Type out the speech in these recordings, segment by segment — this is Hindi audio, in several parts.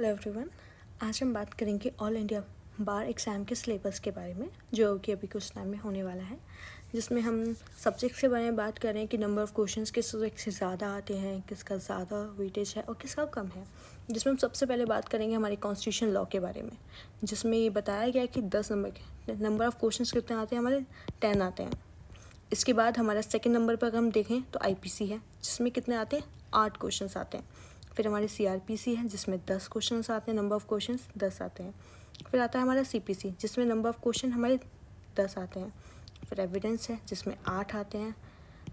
Hello everyone. आज हम बात करेंगे ऑल इंडिया बार एग्ज़ाम के सिलेबस के बारे में, जो कि अभी कुछ टाइम में होने वाला है, जिसमें हम सब्जेक्ट के बारे में बात कर रहे हैं कि नंबर ऑफ़ क्वेश्चंस किस सब्जेक्ट से ज़्यादा आते हैं, किसका ज़्यादा वेटेज है और किसका कम है। जिसमें हम सबसे पहले बात करेंगे हमारे कॉन्स्टिट्यूशन लॉ के बारे में, जिसमें ये बताया गया है कि 10 नंबर ऑफ़ क्वेश्चन कितने आते हैं, हमारे 10 आते हैं। इसके बाद हमारा सेकेंड नंबर पर अगर हम देखें तो IPC है, जिसमें कितने आते हैं, 8 क्वेश्चंस आते हैं। फिर हमारे CRPC है, जिसमें 10 क्वेश्चंस आते हैं, नंबर ऑफ़ क्वेश्चंस 10 आते हैं। फिर आता है हमारा CPC, जिसमें नंबर ऑफ़ क्वेश्चन हमारे 10 आते हैं। फिर एविडेंस है, जिसमें 8 आते हैं।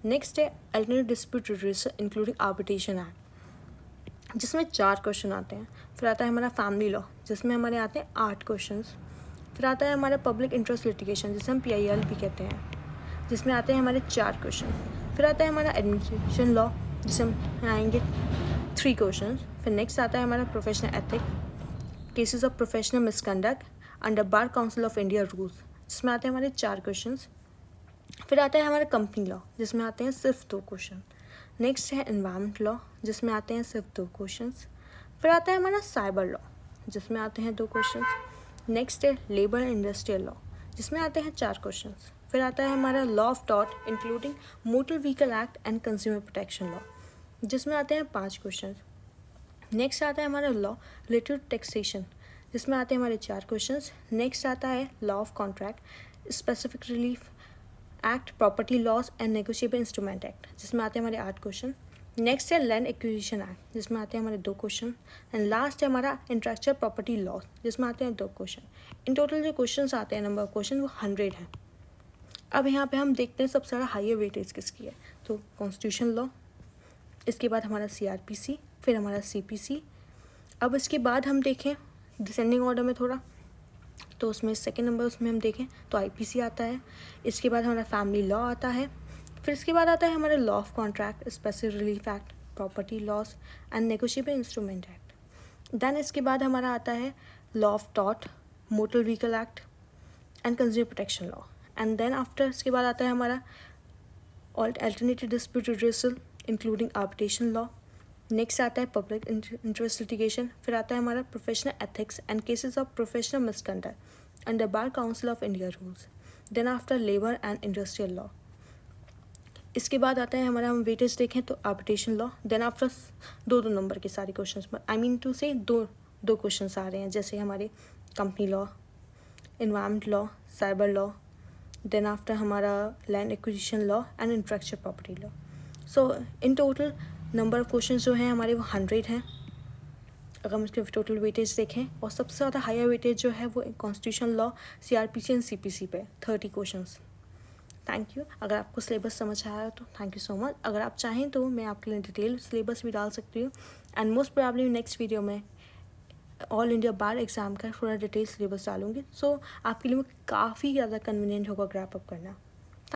नेक्स्ट है alternative dispute redressal including arbitration act, जिसमें 4 क्वेश्चन आते हैं। फिर आता है हमारा फैमिली लॉ, जिसमें हमारे आते हैं 8 क्वेश्चन। फिर आता है हमारा पब्लिक इंटरेस्ट लिटिगेशन, जिसे हम PIL भी कहते हैं, जिसमें आते हैं हमारे 4 क्वेश्चन। फिर आता है हमारा एडमिनिस्ट्रेशन लॉ, जिसे हम आएंगे 3 क्वेश्चन। फिर नेक्स्ट आता है हमारा professional ethic, cases of professional misconduct under bar council of India rules, जिसमें आते हैं हमारे 4 क्वेश्चन। फिर आता है हमारा कंपनी लॉ, जिसमें आते हैं सिर्फ 2 क्वेश्चन। नेक्स्ट है एनवायरमेंट लॉ, जिसमें आते हैं सिर्फ 2 क्वेश्चन। फिर आता है हमारा साइबर लॉ, जिसमें आते हैं 2 क्वेश्चन। नेक्स्ट है लेबर एंड इंडस्ट्रियल लॉ, जिसमें आते हैं 4 क्वेश्चन। फिर आता है हमारा law of tort including motor vehicle act and consumer protection law, जिसमें आते हैं 5 क्वेश्चन। नेक्स्ट आता है हमारा लॉ रिलेटेड टैक्सेशन, जिसमें आते हैं हमारे 4 क्वेश्चन। नेक्स्ट आता है law of contract, specific relief act, property laws and negotiable instrument act, जिसमें आते हैं हमारे 8 क्वेश्चन। नेक्स्ट है लैंड एक्विजिशन एक्ट, जिसमें आते हैं हमारे 2 क्वेश्चन। एंड लास्ट है हमारा इंटेलेक्चुअल प्रॉपर्टी लॉ, जिसमें आते हैं 2 क्वेश्चन। इन टोटल जो क्वेश्चन आते हैं, नंबर ऑफ क्वेश्चन, वो 100 है। अब यहाँ पे हम देखते हैं सबसे ज़्यादा हायर वेटेज किसकी है। तो कॉन्स्टिट्यूशन लॉ, इसके बाद हमारा CRPC, फिर हमारा CPC। अब इसके बाद हम देखें डिसेंडिंग ऑर्डर में थोड़ा, तो उसमें सेकेंड नंबर उसमें हम देखें तो IPC आता है। इसके बाद हमारा फैमिली लॉ आता है। फिर इसके बाद आता है हमारा law of contract, specific relief act, property laws and negotiable instrument act. Then इसके बाद हमारा आता है law of tort, motor vehicle act and consumer protection law. And then after इसके बाद आता है हमारा alternative dispute redressal including arbitration law. Next आता है पब्लिक इंटरेस्ट लिटिगेशन। फिर आता है हमारा professional ethics and cases of professional misconduct under bar council of India rules. Then after labour and industrial law. इसके बाद आता है हमारा, हम वेटेज देखें तो arbitration law. Then after 2-2 number के सारे क्वेश्चन, आई मीन टू से दो क्वेश्चन आ रहे हैं, जैसे हमारे company law, environment law, cyber law. Then after हमारा land acquisition law and intellectual property law. So in total number of question जो हैं हमारे वो 100 हैं, अगर हम इसके टोटल वेटेज देखें। और सबसे ज़्यादा हायर वेटेज जो है वो constitution law, CRPC and CPC पे 30 क्वेश्चंस। Thank you. अगर आपको सिलेबस समझ आया तो थैंक यू सो मच। अगर आप चाहें तो मैं आपके लिए डिटेल सिलेबस भी डाल सकती हूँ, and most probably next video में ऑल इंडिया बार एग्ज़ाम का थोड़ा डिटेल सिलेबस डालूंगी। सो आपके लिए काफ़ी ज़्यादा कन्वीनियंट होगा ग्रैप अप करना।